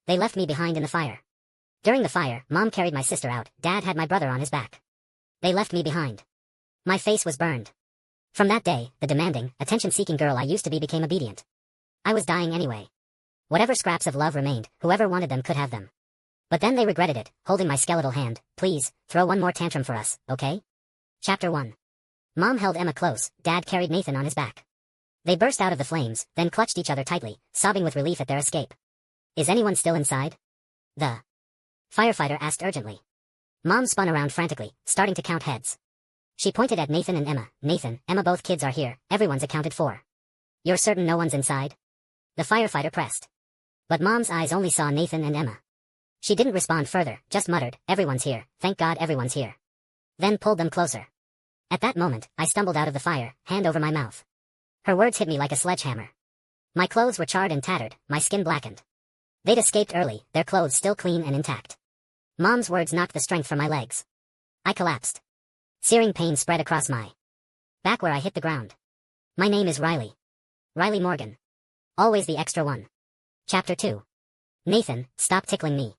They left me behind in the fire. During the fire, Mom carried my sister out, Dad had my brother on his back. They left me behind. My face was burned. From that day, the demanding, attention-seeking girl I used to be became obedient. I was dying anyway. Whatever scraps of love remained, whoever wanted them could have them. But then they regretted it, holding my skeletal hand. Please, throw one more tantrum for us, okay? Chapter 1. Mom held Emma close, Dad carried Nathan on his back. They burst out of the flames, then clutched each other tightly, sobbing with relief at their escape. Is anyone still inside? The firefighter asked urgently. Mom spun around frantically, starting to count heads. She pointed at Nathan and Emma. Nathan, Emma, both kids are here, everyone's accounted for. You're certain no one's inside? The firefighter pressed. But Mom's eyes only saw Nathan and Emma. She didn't respond further, just muttered, everyone's here, thank God everyone's here. Then pulled them closer. At that moment, I stumbled out of the fire, hand over my mouth. Her words hit me like a sledgehammer. My clothes were charred and tattered, my skin blackened. They'd escaped early, their clothes still clean and intact. Mom's words knocked the strength from my legs. I collapsed. Searing pain spread across my back where I hit the ground. My name is Riley. Riley Morgan. Always the extra one. Chapter 2. Nathan, stop tickling me.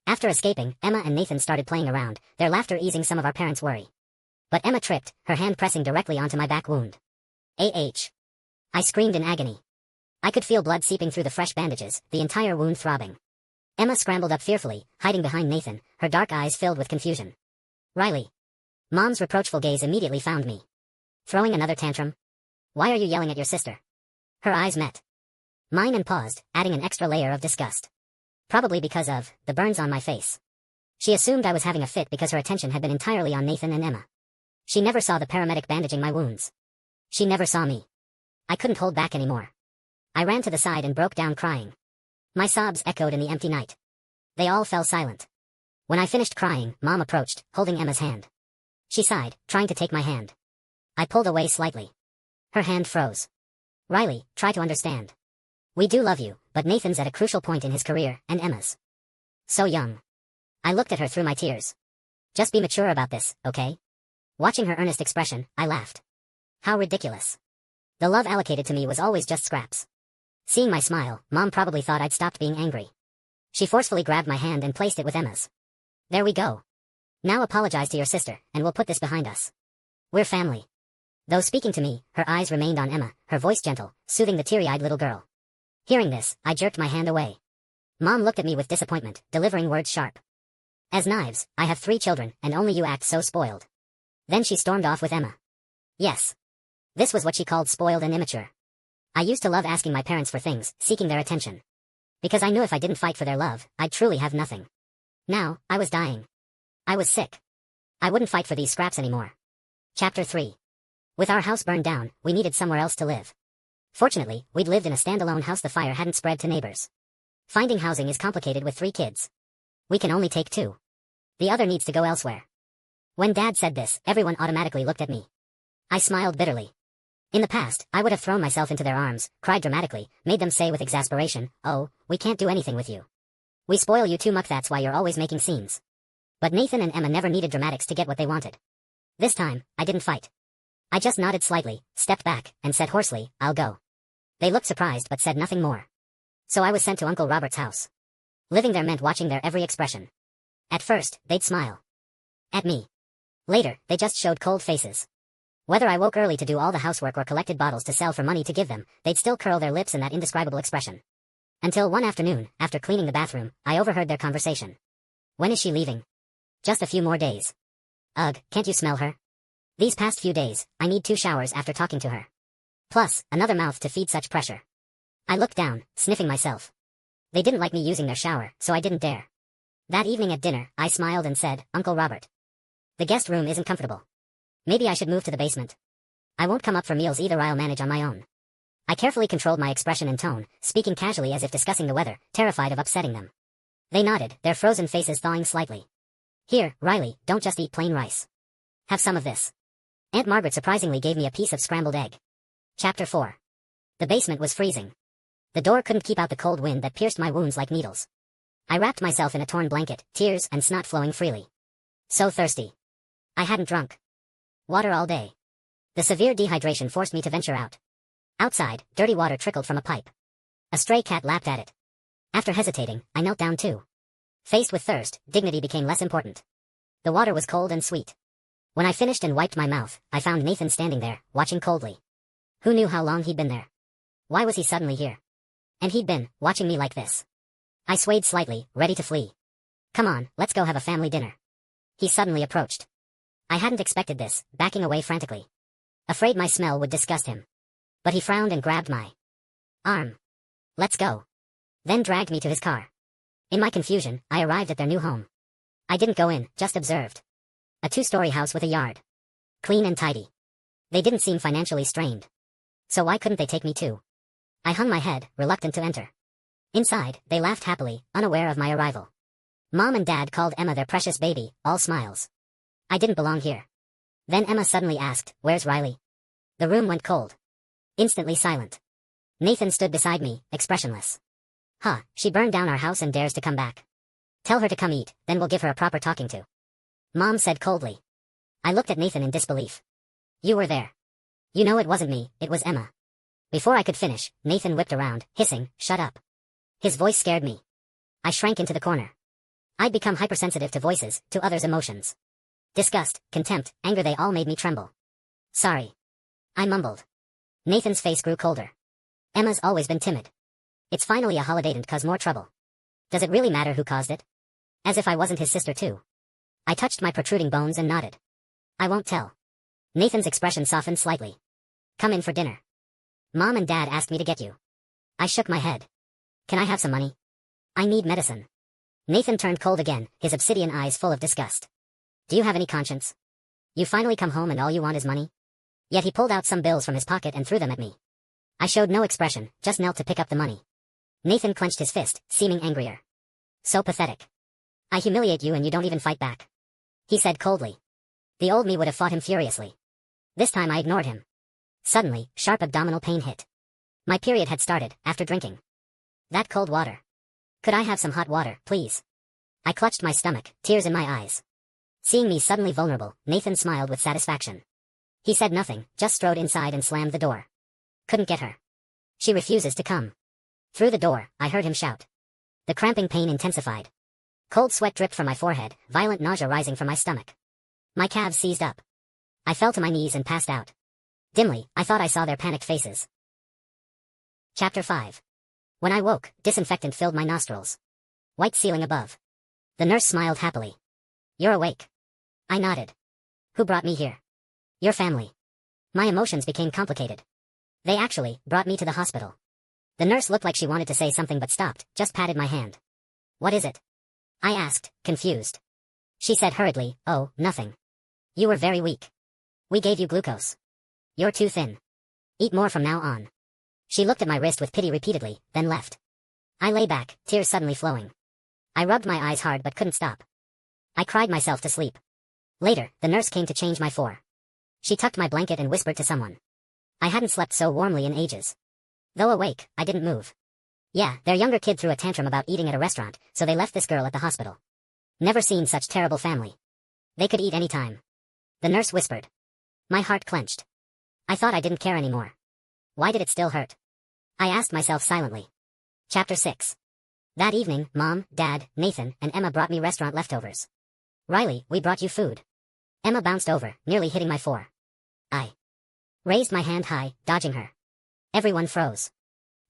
After escaping, Emma and Nathan started playing around, their laughter easing some of our parents' worry. But Emma tripped, her hand pressing directly onto my back wound. I screamed in agony. I could feel blood seeping through the fresh bandages, the entire wound throbbing. Emma scrambled up fearfully, hiding behind Nathan, her dark eyes filled with confusion. Riley. Mom's reproachful gaze immediately found me. Throwing another tantrum? Why are you yelling at your sister? Her eyes met mine and paused, adding an extra layer of disgust. Probably because of the burns on my face. She assumed I was having a fit because her attention had been entirely on Nathan and Emma. She never saw the paramedic bandaging my wounds. She never saw me. I couldn't hold back anymore. I ran to the side and broke down crying. My sobs echoed in the empty night. They all fell silent. When I finished crying, Mom approached, holding Emma's hand. She sighed, trying to take my hand. I pulled away slightly. Her hand froze. Riley, try to understand. We do love you, but Nathan's at a crucial point in his career, and Emma's so young. I looked at her through my tears. Just be mature about this, okay? Watching her earnest expression, I laughed. How ridiculous. The love allocated to me was always just scraps. Seeing my smile, Mom probably thought I'd stopped being angry. She forcefully grabbed my hand and placed it with Emma's. There we go. Now apologize to your sister, and we'll put this behind us. We're family. Though speaking to me, her eyes remained on Emma, her voice gentle, soothing the teary-eyed little girl. Hearing this, I jerked my hand away. Mom looked at me with disappointment, delivering words sharp. As knives, I have 3 children, and only you act so spoiled. Then she stormed off with Emma. Yes. This was what she called spoiled and immature. I used to love asking my parents for things, seeking their attention. Because I knew if I didn't fight for their love, I'd truly have nothing. Now, I was dying. I was sick. I wouldn't fight for these scraps anymore. Chapter 3. With our house burned down, we needed somewhere else to live. Fortunately, we'd lived in a standalone house the fire hadn't spread to neighbors. Finding housing is complicated with 3 kids. We can only take 2. The other needs to go elsewhere. When Dad said this, everyone automatically looked at me. I smiled bitterly. In the past, I would have thrown myself into their arms, cried dramatically, made them say with exasperation, "Oh, we can't do anything with you. We spoil you too much, that's why you're always making scenes." But Nathan and Emma never needed dramatics to get what they wanted. This time, I didn't fight. I just nodded slightly, stepped back, and said hoarsely, "I'll go." They looked surprised but said nothing more. So I was sent to Uncle Robert's house. Living there meant watching their every expression. At first, they'd smile at me. Later, they just showed cold faces. Whether I woke early to do all the housework or collected bottles to sell for money to give them, they'd still curl their lips in that indescribable expression. Until one afternoon, after cleaning the bathroom, I overheard their conversation. When is she leaving? Just a few more days. Ugh, can't you smell her? These past few days, I need 2 showers after talking to her. Plus, another mouth to feed such pressure. I looked down, sniffing myself. They didn't like me using their shower, so I didn't dare. That evening at dinner, I smiled and said, "Uncle Robert, the guest room isn't comfortable. Maybe I should move to the basement. I won't come up for meals either, I'll manage on my own." I carefully controlled my expression and tone, speaking casually as if discussing the weather, terrified of upsetting them. They nodded, their frozen faces thawing slightly. "Here, Riley, don't just eat plain rice. Have some of this." Aunt Margaret surprisingly gave me a piece of scrambled egg. Chapter 4. The basement was freezing. The door couldn't keep out the cold wind that pierced my wounds like needles. I wrapped myself in a torn blanket, tears and snot flowing freely. So thirsty. I hadn't drunk water all day. The severe dehydration forced me to venture out. Outside, dirty water trickled from a pipe. A stray cat lapped at it. After hesitating, I knelt down too. Faced with thirst, dignity became less important. The water was cold and sweet. When I finished and wiped my mouth, I found Nathan standing there, watching coldly. Who knew how long he'd been there? Why was he suddenly here? And he'd been, watching me like this. I swayed slightly, ready to flee. Come on, let's go have a family dinner. He suddenly approached. I hadn't expected this, backing away frantically. Afraid my smell would disgust him. But he frowned and grabbed my arm. Let's go. Then dragged me to his car. In my confusion, I arrived at their new home. I didn't go in, just observed. A 2-story house with a yard. Clean and tidy. They didn't seem financially strained. So why couldn't they take me too? I hung my head, reluctant to enter. Inside, they laughed happily, unaware of my arrival. Mom and Dad called Emma their precious baby, all smiles. I didn't belong here. Then Emma suddenly asked, "Where's Riley?" The room went cold. Instantly silent. Nathan stood beside me, expressionless. She burned down our house and dares to come back. Tell her to come eat, then we'll give her a proper talking to. Mom said coldly. I looked at Nathan in disbelief. You were there. You know it wasn't me, it was Emma. Before I could finish, Nathan whipped around, hissing, "Shut up." His voice scared me. I shrank into the corner. I'd become hypersensitive to voices, to others' emotions. Disgust, contempt, anger, they all made me tremble. Sorry. I mumbled. Nathan's face grew colder. Emma's always been timid. It's finally a holiday, didn't cause more trouble. Does it really matter who caused it? As if I wasn't his sister too. I touched my protruding bones and nodded. I won't tell. Nathan's expression softened slightly. Come in for dinner. Mom and Dad asked me to get you. I shook my head. Can I have some money? I need medicine. Nathan turned cold again, his obsidian eyes full of disgust. Do you have any conscience? You finally come home and all you want is money? Yet he pulled out some bills from his pocket and threw them at me. I showed no expression, just knelt to pick up the money. Nathan clenched his fist, seeming angrier. So pathetic. I humiliate you and you don't even fight back. He said coldly. The old me would have fought him furiously. This time I ignored him. Suddenly, sharp abdominal pain hit. My period had started, after drinking. That cold water. Could I have some hot water, please? I clutched my stomach, tears in my eyes. Seeing me suddenly vulnerable, Nathan smiled with satisfaction. He said nothing, just strode inside and slammed the door. Couldn't get her. She refuses to come. Through the door, I heard him shout. The cramping pain intensified. Cold sweat dripped from my forehead, violent nausea rising from my stomach. My calves seized up. I fell to my knees and passed out. Dimly, I thought I saw their panicked faces. Chapter 5. When I woke, disinfectant filled my nostrils. White ceiling above. The nurse smiled happily. You're awake. I nodded. Who brought me here? Your family. My emotions became complicated. They actually brought me to the hospital. The nurse looked like she wanted to say something but stopped, just patted my hand. What is it? I asked, confused. She said hurriedly, oh, nothing. You were very weak. We gave you glucose. You're too thin. Eat more from now on. She looked at my wrist with pity repeatedly, then left. I lay back, tears suddenly flowing. I rubbed my eyes hard but couldn't stop. I cried myself to sleep. Later, the nurse came to change my fore. She tucked my blanket and whispered to someone. I hadn't slept so warmly in ages. Though awake, I didn't move. Yeah, their younger kid threw a tantrum about eating at a restaurant, so they left this girl at the hospital. Never seen such terrible family. They could eat any time. The nurse whispered. My heart clenched. I thought I didn't care anymore. Why did it still hurt? I asked myself silently. Chapter 6. That evening, Mom, Dad, Nathan, and Emma brought me restaurant leftovers. Riley, we brought you food. Emma bounced over, nearly hitting my fore. I raised my hand high, dodging her. Everyone froze.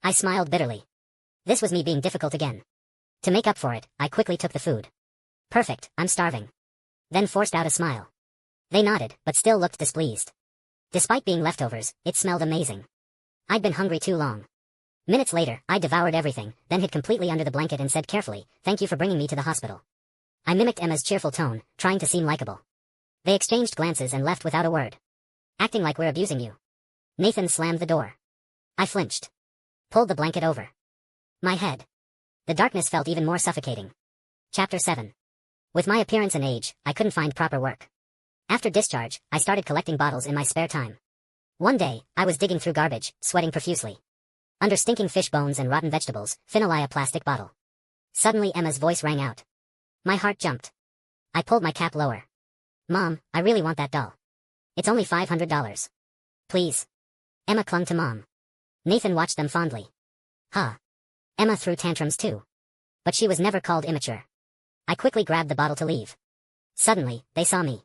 I smiled bitterly. This was me being difficult again. To make up for it, I quickly took the food. Perfect, I'm starving. Then forced out a smile. They nodded, but still looked displeased. Despite being leftovers, it smelled amazing. I'd been hungry too long. Minutes later, I devoured everything, then hid completely under the blanket and said carefully, thank you for bringing me to the hospital. I mimicked Emma's cheerful tone, trying to seem likable. They exchanged glances and left without a word. Acting like we're abusing you. Nathan slammed the door. I flinched. Pulled the blanket over my head. The darkness felt even more suffocating. Chapter 7. With my appearance and age, I couldn't find proper work. After discharge, I started collecting bottles in my spare time. One day, I was digging through garbage, sweating profusely. Under stinking fish bones and rotten vegetables, Finalai a plastic bottle. Suddenly Emma's voice rang out. My heart jumped. I pulled my cap lower. Mom, I really want that doll. It's only $500. Please. Emma clung to Mom. Nathan watched them fondly. Emma threw tantrums too. But she was never called immature. I quickly grabbed the bottle to leave. Suddenly, they saw me.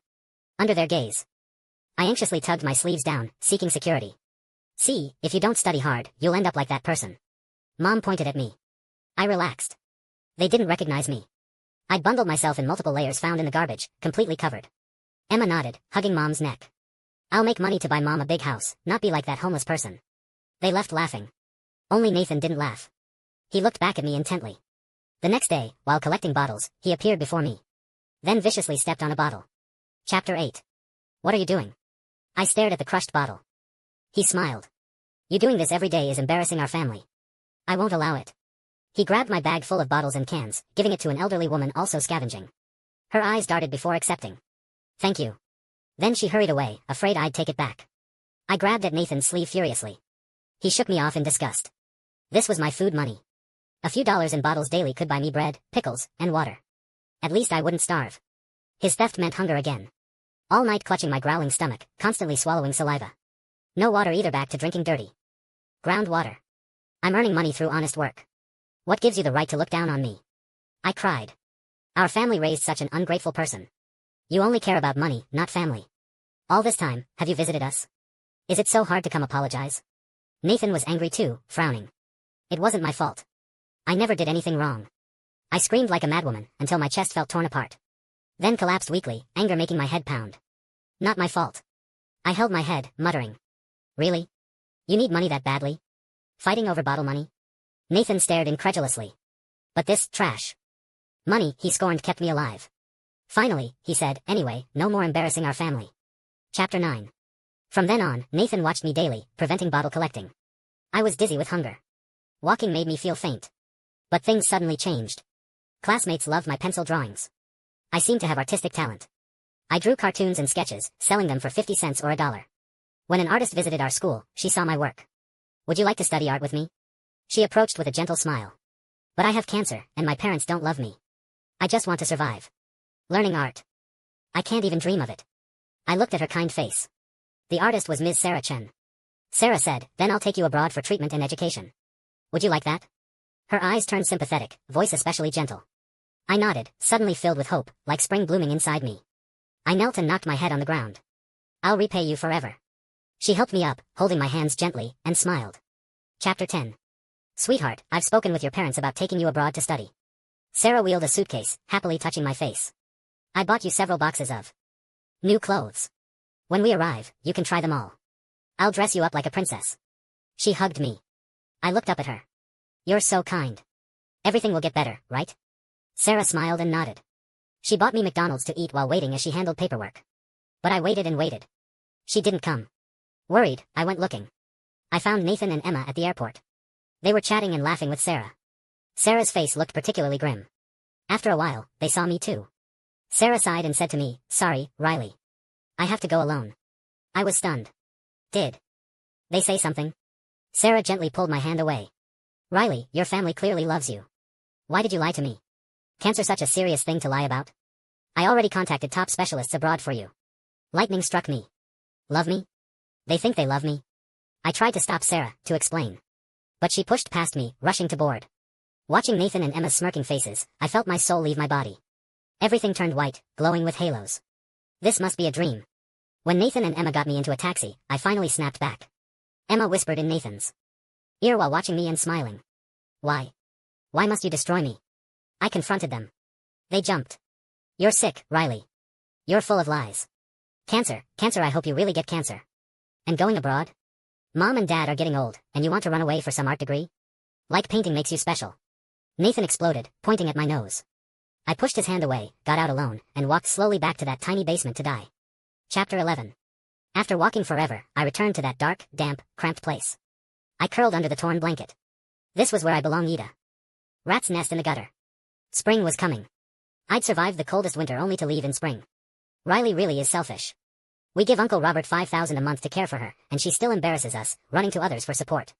Under their gaze, I anxiously tugged my sleeves down, seeking security. See, if you don't study hard, you'll end up like that person. Mom pointed at me. I relaxed. They didn't recognize me. I'd bundled myself in multiple layers found in the garbage, completely covered. Emma nodded, hugging Mom's neck. I'll make money to buy Mom a big house, not be like that homeless person. They left laughing. Only Nathan didn't laugh. He looked back at me intently. The next day, while collecting bottles, he appeared before me. Then viciously stepped on a bottle. Chapter 8. What are you doing? I stared at the crushed bottle. He smiled. You doing this every day is embarrassing our family. I won't allow it. He grabbed my bag full of bottles and cans, giving it to an elderly woman also scavenging. Her eyes darted before accepting. Thank you. Then she hurried away, afraid I'd take it back. I grabbed at Nathan's sleeve furiously. He shook me off in disgust. This was my food money. A few dollars in bottles daily could buy me bread, pickles, and water. At least I wouldn't starve. His theft meant hunger again. All night clutching my growling stomach, constantly swallowing saliva. No water either, back to drinking dirty groundwater. I'm earning money through honest work. What gives you the right to look down on me? I cried. Our family raised such an ungrateful person. You only care about money, not family. All this time, have you visited us? Is it so hard to come apologize? Nathan was angry too, frowning. It wasn't my fault. I never did anything wrong. I screamed like a madwoman, until my chest felt torn apart. Then collapsed weakly, anger making my head pound. Not my fault. I held my head, muttering. Really? You need money that badly? Fighting over bottle money? Nathan stared incredulously. But this trash money, he scorned, kept me alive. Finally, he said, anyway, no more embarrassing our family. Chapter 9. From then on, Nathan watched me daily, preventing bottle collecting. I was dizzy with hunger. Walking made me feel faint. But things suddenly changed. Classmates loved my pencil drawings. I seemed to have artistic talent. I drew cartoons and sketches, selling them for 50 cents or $1. When an artist visited our school, she saw my work. Would you like to study art with me? She approached with a gentle smile. But I have cancer, and my parents don't love me. I just want to survive. Learning art. I can't even dream of it. I looked at her kind face. The artist was Ms. Sarah Chen. Sarah said, then I'll take you abroad for treatment and education. Would you like that? Her eyes turned sympathetic, voice especially gentle. I nodded, suddenly filled with hope, like spring blooming inside me. I knelt and knocked my head on the ground. I'll repay you forever. She helped me up, holding my hands gently, and smiled. Chapter 10. Sweetheart, I've spoken with your parents about taking you abroad to study. Sarah wheeled a suitcase, happily touching my face. I bought you several boxes of new clothes. When we arrive, you can try them all. I'll dress you up like a princess. She hugged me. I looked up at her. You're so kind. Everything will get better, right? Sarah smiled and nodded. She bought me McDonald's to eat while waiting as she handled paperwork. But I waited and waited. She didn't come. Worried, I went looking. I found Nathan and Emma at the airport. They were chatting and laughing with Sarah. Sarah's face looked particularly grim. After a while, they saw me too. Sarah sighed and said to me, sorry, Riley. I have to go alone. I was stunned. Did they say something? Sarah gently pulled my hand away. Riley, your family clearly loves you. Why did you lie to me? Cancer such a serious thing to lie about? I already contacted top specialists abroad for you. Lightning struck me. Love me? They think they love me. I tried to stop Sarah, to explain. But she pushed past me, rushing to board. Watching Nathan and Emma's smirking faces, I felt my soul leave my body. Everything turned white, glowing with halos. This must be a dream. When Nathan and Emma got me into a taxi, I finally snapped back. Emma whispered in Nathan's ear while watching me and smiling. Why? Why must you destroy me? I confronted them. They jumped. You're sick, Riley. You're full of lies. Cancer, I hope you really get cancer. And going abroad? Mom and Dad are getting old, and you want to run away for some art degree? Like painting makes you special. Nathan exploded, pointing at my nose. I pushed his hand away, got out alone, and walked slowly back to that tiny basement to die. Chapter 11. After walking forever, I returned to that dark, damp, cramped place. I curled under the torn blanket. This was where I belong, Ida. Rat's nest in the gutter. Spring was coming. I'd survived the coldest winter only to leave in spring. Riley really is selfish. We give Uncle Robert $5,000 a month to care for her, and she still embarrasses us, running to others for support.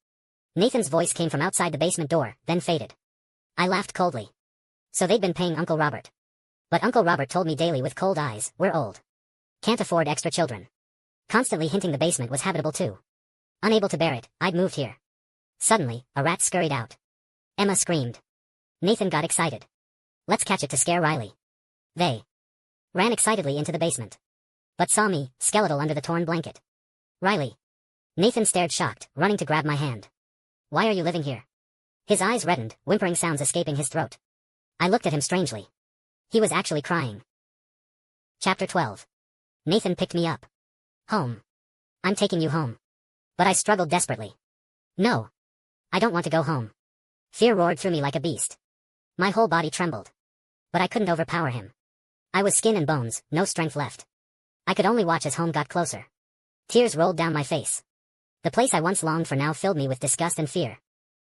Nathan's voice came from outside the basement door, then faded. I laughed coldly. So they'd been paying Uncle Robert. But Uncle Robert told me daily with cold eyes, we're old. Can't afford extra children. Constantly hinting the basement was habitable too. Unable to bear it, I'd moved here. Suddenly, a rat scurried out. Emma screamed. Nathan got excited. Let's catch it to scare Riley. They ran excitedly into the basement, but saw me, skeletal under the torn blanket. Riley. Nathan stared shocked, running to grab my hand. Why are you living here? His eyes reddened, whimpering sounds escaping his throat. I looked at him strangely. He was actually crying. Chapter 12. Nathan picked me up. Home. I'm taking you home. But I struggled desperately. No. I don't want to go home. Fear roared through me like a beast. My whole body trembled. But I couldn't overpower him. I was skin and bones, no strength left. I could only watch as home got closer. Tears rolled down my face. The place I once longed for now filled me with disgust and fear.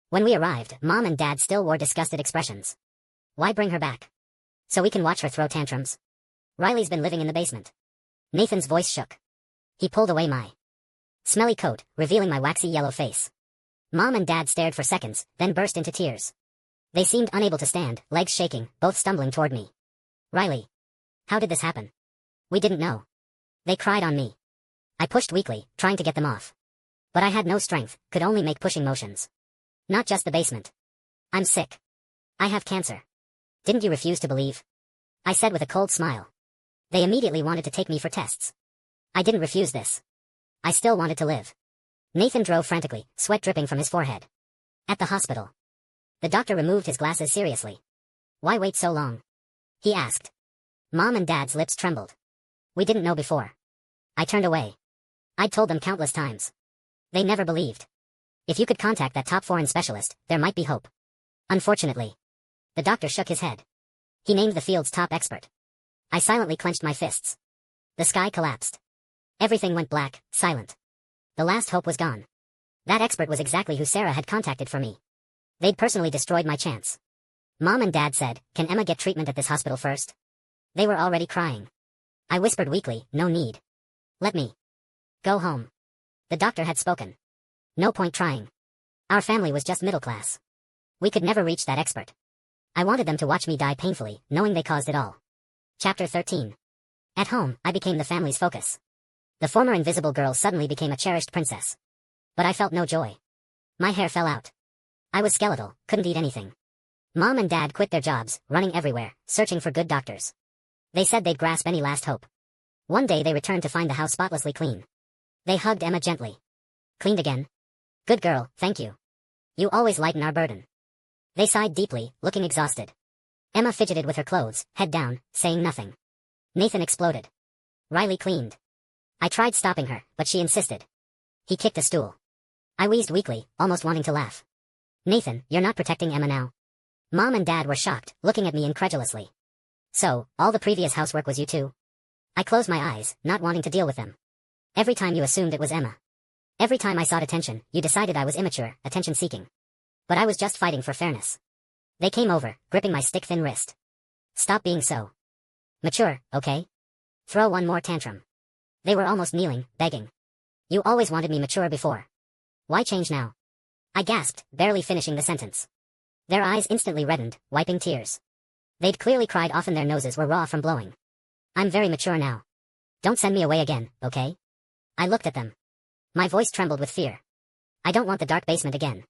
When we arrived, Mom and Dad still wore disgusted expressions. Why bring her back? So we can watch her throw tantrums? Riley's been living in the basement. Nathan's voice shook. He pulled away my smelly coat, revealing my waxy yellow face. Mom and Dad stared for seconds, then burst into tears. They seemed unable to stand, legs shaking, both stumbling toward me. Riley. How did this happen? We didn't know. They cried on me. I pushed weakly, trying to get them off. But I had no strength, could only make pushing motions. Not just the basement. I'm sick. I have cancer. Didn't you refuse to believe? I said with a cold smile. They immediately wanted to take me for tests. I didn't refuse this. I still wanted to live. Nathan drove frantically, sweat dripping from his forehead. At the hospital. The doctor removed his glasses seriously. Why wait so long? He asked. Mom and Dad's lips trembled. We didn't know before. I turned away. I'd told them countless times. They never believed. If you could contact that top foreign specialist, there might be hope. Unfortunately. The doctor shook his head. He named the field's top expert. I silently clenched my fists. The sky collapsed. Everything went black, silent. The last hope was gone. That expert was exactly who Sarah had contacted for me. They'd personally destroyed my chance. Mom and Dad said, "Can Emma get treatment at this hospital first?" They were already crying. I whispered weakly, "No need. Let me go home." The doctor had spoken. No point trying. Our family was just middle class. We could never reach that expert. I wanted them to watch me die painfully, knowing they caused it all. Chapter 13. At home, I became the family's focus. The former invisible girl suddenly became a cherished princess. But I felt no joy. My hair fell out. I was skeletal, couldn't eat anything. Mom and Dad quit their jobs, running everywhere, searching for good doctors. They said they'd grasp any last hope. One day they returned to find the house spotlessly clean. They hugged Emma gently. Cleaned again? Good girl, thank you. You always lighten our burden. They sighed deeply, looking exhausted. Emma fidgeted with her clothes, head down, saying nothing. Nathan exploded. Riley cleaned. I tried stopping her, but she insisted. He kicked a stool. I wheezed weakly, almost wanting to laugh. Nathan, you're not protecting Emma now. Mom and Dad were shocked, looking at me incredulously. So, all the previous housework was you too? I closed my eyes, not wanting to deal with them. Every time you assumed it was Emma. Every time I sought attention, you decided I was immature, attention-seeking. But I was just fighting for fairness. They came over, gripping my stick-thin wrist. Stop being so mature, okay? Throw one more tantrum. They were almost kneeling, begging. You always wanted me mature before. Why change now? I gasped, barely finishing the sentence. Their eyes instantly reddened, wiping tears. They'd clearly cried often, their noses were raw from blowing. I'm very mature now. Don't send me away again, okay? I looked at them. My voice trembled with fear. I don't want the dark basement again.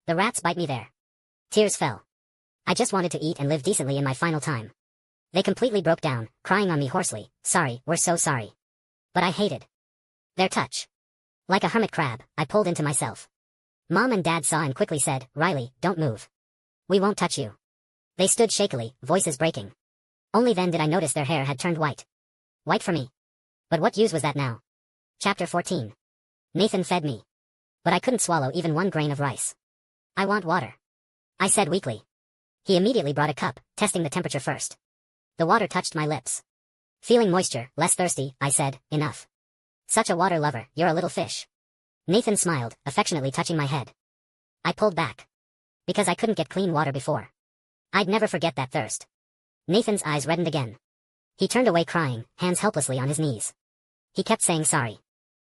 The rats bite me there. Tears fell. I just wanted to eat and live decently in my final time. They completely broke down, crying on me hoarsely, "Sorry, we're so sorry." But I hated their touch. Like a hermit crab, I pulled into myself. Mom and Dad saw and quickly said, "Riley, don't move. We won't touch you." They stood shakily, voices breaking. Only then did I notice their hair had turned white. White for me. But what use was that now? Chapter 14. Nathan fed me. But I couldn't swallow even one grain of rice. I want water. I said weakly. He immediately brought a cup, testing the temperature first. The water touched my lips. Feeling moisture, less thirsty, I said, "Enough." Such a water lover, you're a little fish. Nathan smiled, affectionately touching my head. I pulled back. Because I couldn't get clean water before. I'd never forget that thirst. Nathan's eyes reddened again. He turned away crying, hands helplessly on his knees. He kept saying sorry.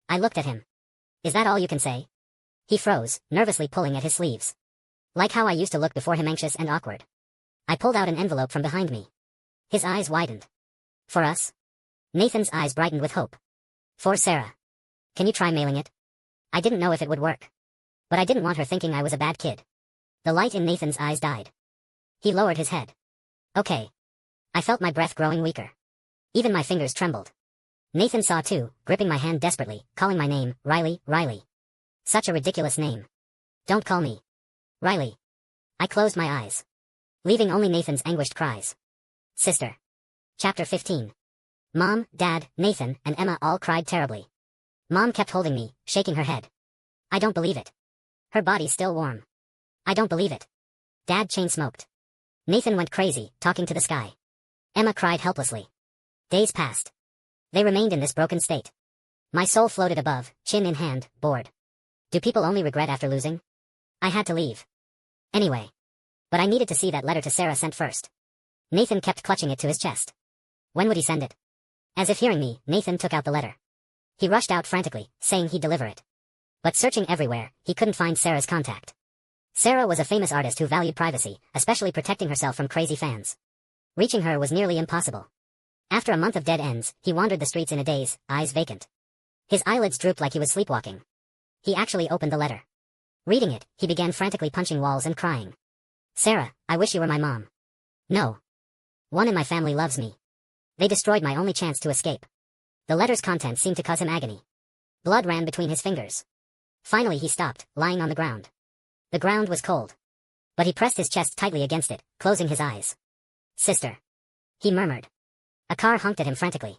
I looked at him. Is that all you can say? He froze, nervously pulling at his sleeves. Like how I used to look before him, anxious and awkward. I pulled out an envelope from behind me. His eyes widened. For us? Nathan's eyes brightened with hope. For Sarah. Can you try mailing it? I didn't know if it would work. But I didn't want her thinking I was a bad kid. The light in Nathan's eyes died. He lowered his head. Okay. I felt my breath growing weaker. Even my fingers trembled. Nathan saw too, gripping my hand desperately, calling my name, Riley, Riley. Such a ridiculous name. Don't call me Riley. I closed my eyes, leaving only Nathan's anguished cries. Sister. Chapter 15. Mom, Dad, Nathan, and Emma all cried terribly. Mom kept holding me, shaking her head. I don't believe it. Her body still warm. I don't believe it. Dad chain-smoked. Nathan went crazy, talking to the sky. Emma cried helplessly. Days passed. They remained in this broken state. My soul floated above, chin in hand, bored. Do people only regret after losing? I had to leave. Anyway. But I needed to see that letter to Sarah sent first. Nathan kept clutching it to his chest. When would he send it? As if hearing me, Nathan took out the letter. He rushed out frantically, saying he'd deliver it. But searching everywhere, he couldn't find Sarah's contact. Sarah was a famous artist who valued privacy, especially protecting herself from crazy fans. Reaching her was nearly impossible. After a month of dead ends, he wandered the streets in a daze, eyes vacant. His eyelids drooped like he was sleepwalking. He actually opened the letter. Reading it, he began frantically punching walls and crying. Sarah, I wish you were my mom. No. One in my family loves me. They destroyed my only chance to escape. The letter's contents seemed to cause him agony. Blood ran between his fingers. Finally he stopped, lying on the ground. The ground was cold. But he pressed his chest tightly against it, closing his eyes. Sister. He murmured. A car honked at him frantically.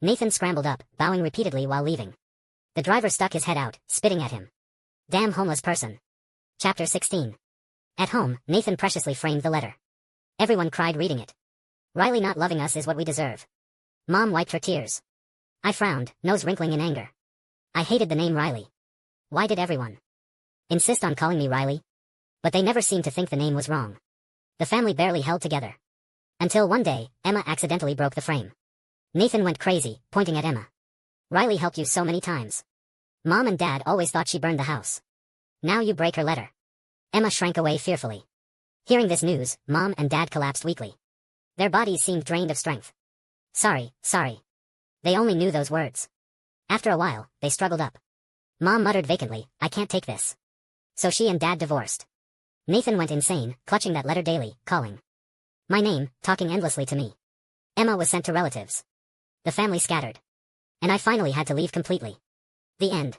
Nathan scrambled up, bowing repeatedly while leaving. The driver stuck his head out, spitting at him. Damn homeless person. Chapter 16. At home, Nathan preciously framed the letter. Everyone cried reading it. Riley not loving us is what we deserve. Mom wiped her tears. I frowned, nose wrinkling in anger. I hated the name Riley. Why did everyone insist on calling me Riley? But they never seemed to think the name was wrong. The family barely held together. Until one day, Emma accidentally broke the frame. Nathan went crazy, pointing at Emma. Riley helped you so many times. Mom and Dad always thought she burned the house. Now you break her letter. Emma shrank away fearfully. Hearing this news, Mom and Dad collapsed weakly. Their bodies seemed drained of strength. Sorry, sorry. They only knew those words. After a while, they struggled up. Mom muttered vacantly, I can't take this. So she and Dad divorced. Nathan went insane, clutching that letter daily, calling my name, talking endlessly to me. Emma was sent to relatives. The family scattered. And I finally had to leave completely. The end.